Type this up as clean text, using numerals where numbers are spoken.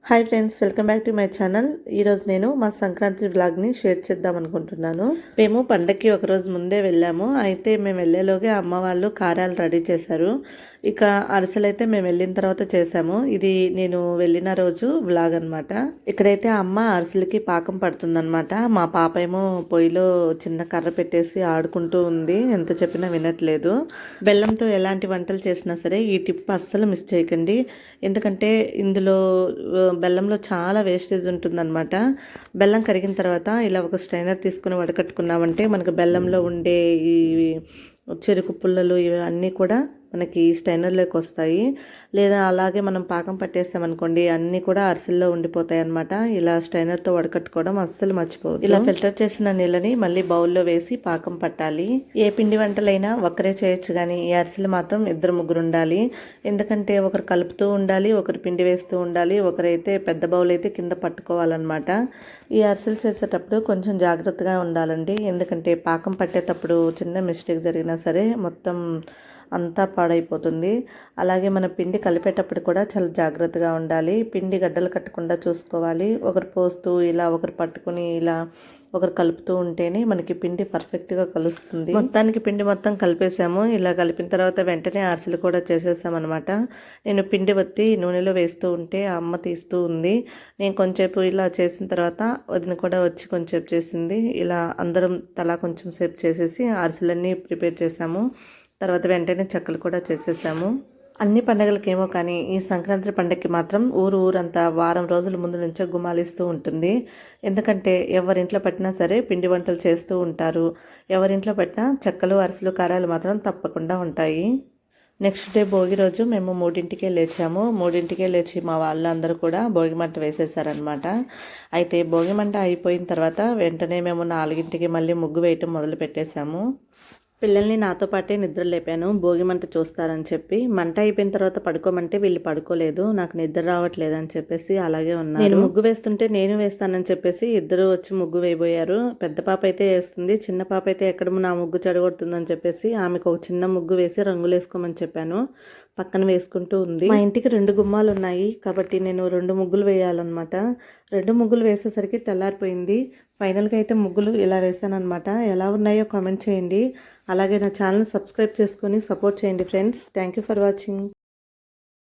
Hi friends, welcome back to my channel. ఈరోజు నేను మా సంక్రాంతి వ్లాగ్ని షేర్ చేద్దాం అనుకుంటున్నాను. మేము పండగకి ఒకరోజు ముందే వెళ్ళాము. అయితే మేము వెళ్ళేలోగే అమ్మ వాళ్ళు కారాలు రెడీ చేశారు. ఇక అరిసెలు అయితే మేము వెళ్ళిన తర్వాత చేసాము. ఇది నేను వెళ్ళిన రోజు వ్లాగ్ అనమాట. ఇక్కడైతే అమ్మ అరిసెలకి పాకం పడుతుందన్నమాట. మా పాప ఏమో పొయ్యిలో చిన్న కర్ర పెట్టేసి ఆడుకుంటూ ఉంది. ఎంత చెప్పినా వినట్లేదు. బెల్లంతో ఎలాంటి వంటలు చేసినా సరే ఈ టిప్ అస్సలు మిస్ చేయకండి. ఎందుకంటే ఇందులో బెల్లంలో చాలా వేస్టేజ్ ఉంటుందన్నమాట. బెల్లం కరిగిన తర్వాత ఇలా ఒక స్ట్రైనర్ తీసుకుని వడకట్టుకున్నామంటే మనకు బెల్లంలో ఉండే ఈ చెరుకు పుల్లలు ఇవన్నీ కూడా మనకి స్టైనర్లోకి వస్తాయి. లేదా అలాగే మనం పాకం పట్టేసామనుకోండి, అన్నీ కూడా అరిసెల్లో ఉండిపోతాయి అన్నమాట. ఇలా స్టైనర్తో వడకట్టుకోవడం అస్సలు మర్చిపోవద్దు. ఇలా ఫిల్టర్ చేసిన నీళ్ళని మళ్ళీ బౌల్లో వేసి పాకం పట్టాలి. ఏ పిండి వంటలైనా ఒక్కరే చేయొచ్చు, కానీ ఈ అరిసెలు మాత్రం ఇద్దరు ముగ్గురు ఉండాలి. ఎందుకంటే ఒకరు కలుపుతూ ఉండాలి, ఒకరు పిండి వేస్తూ ఉండాలి, ఒకరైతే పెద్ద బౌల్ అయితే కింద పట్టుకోవాలన్నమాట. ఈ అరిసెలు చేసేటప్పుడు కొంచెం జాగ్రత్తగా ఉండాలండి. ఎందుకంటే పాకం పట్టేటప్పుడు చిన్న మిస్టేక్ జరిగినా సరే మొత్తం అంతా పాడైపోతుంది. అలాగే మన పిండి కలిపేటప్పుడు కూడా చాలా జాగ్రత్తగా ఉండాలి. పిండి గడ్డలు కట్టకుండా చూసుకోవాలి. ఒకరు పోస్తూ ఇలా ఒకరు పట్టుకుని ఇలా ఒకరు కలుపుతూ ఉంటేనే మనకి పిండి పర్ఫెక్ట్గా కలుస్తుంది. మొత్తానికి పిండి మొత్తం కలిపేసాము. ఇలా కలిపిన తర్వాత వెంటనే అరిసెలు కూడా చేసేసామన్నమాట. నేను పిండి వత్తి నూనెలో వేస్తూ ఉంటే అమ్మ తీస్తూ ఉంది. నేను కొంచెంసేపు ఇలా చేసిన తర్వాత వదిన కూడా వచ్చి కొంచెంసేపు చేసింది. ఇలా అందరం తలా కొంచెం సేపు చేసేసి అరిసెలన్నీ ప్రిపేర్ చేసాము. తర్వాత వెంటనే చెక్కలు కూడా చేసేసాము. అన్ని పండగలకేమో కానీ ఈ సంక్రాంతి పండగకి మాత్రం ఊరంతా వారం రోజుల ముందు నుంచే గుమాలిస్తూ ఉంటుంది. ఎందుకంటే ఎవరింట్లో పెట్టినా సరే పిండి వంటలు చేస్తూ ఉంటారు. ఎవరింట్లో పెట్టినా చెక్కలు, అరిసెలు, కారాలు మాత్రం తప్పకుండా ఉంటాయి. నెక్స్ట్ డే భోగి రోజు మేము 3ంటికే లేచాము. 3ంటికే లేచి మా వాళ్ళందరూ కూడా భోగి మంట వేసేసారనమాట. అయితే భోగి మంట అయిపోయిన తర్వాత వెంటనే మేము 4ంటికి మళ్ళీ ముగ్గు వేయటం మొదలు పెట్టేశాము. పిల్లల్ని నాతో పాటే నిద్ర లేపాను, భోగి మంట చూస్తారని చెప్పి. మంట అయిపోయిన తర్వాత పడుకోమంటే వీళ్ళు పడుకోలేదు. నాకు నిద్ర రావట్లేదు అని చెప్పేసి అలాగే ఉన్నారు. నేను ముగ్గు వేస్తుంటే నేను వేస్తానని చెప్పేసి ఇద్దరు వచ్చి ముగ్గు వేయబోయారు. పెద్ద పాప అయితే వేస్తుంది, చిన్న పాప అయితే ఎక్కడ నా ముగ్గు చెడగొడుతుందని చెప్పేసి ఆమెకు ఒక చిన్న ముగ్గు వేసి రంగులు వేసుకోమని చెప్పాను. పక్కన వేసుకుంటూ ఉంది. మా ఇంటికి 2 గుమ్మాలు ఉన్నాయి కాబట్టి నేను 2 ముగ్గులు వేయాలన్నమాట. 2 ముగ్గులు వేసేసరికి తెల్లారిపోయింది. ఫైనల్గా అయితే ముగ్గులు ఇలా వేసానమాట. ఎలా ఉన్నాయో కామెంట్ చేయండి. అలాగే నా ఛానల్ సబ్స్క్రైబ్ చేసుకొని సపోర్ట్ చేయండి friends. Thank you for watching.